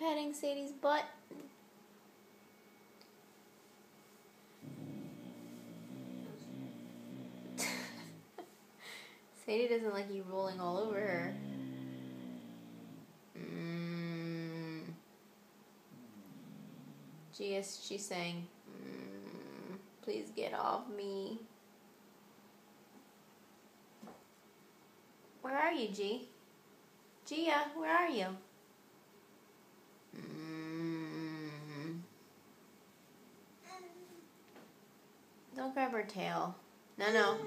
petting Sadie's butt. Sadie doesn't like you rolling all over her. She's saying, please get off me. Where are you, G? Gia, where are you? Don't grab her tail. No.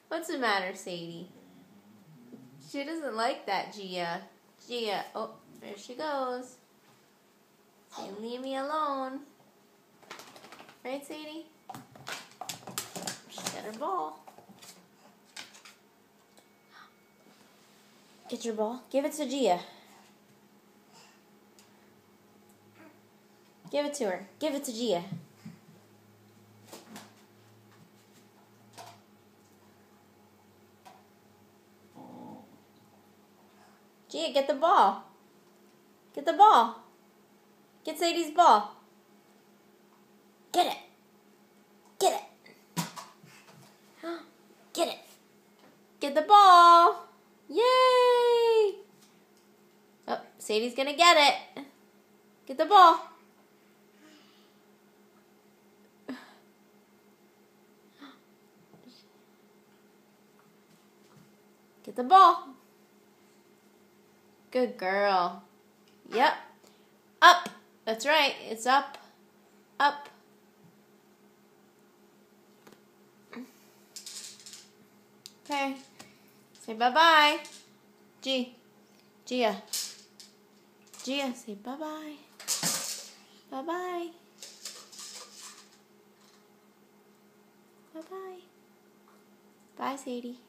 What's the matter, Sadie? She doesn't like that, Gia. Gia, oh, there she goes. Say, leave me alone. Right, Sadie? She got her ball. Get your ball. Give it to Gia. Give it to her. Give it to Gia. Gia, get the ball. Get the ball. Get Sadie's ball. Get it. Get it. Get it. Get the ball. Yay! Oh, Sadie's gonna get it. Get the ball. Get the ball. Good girl. Yep. Up. That's right. It's up. Up. Okay. Say bye-bye. Gia. Gia, say bye-bye. Bye-bye. Bye-bye. Bye, Sadie.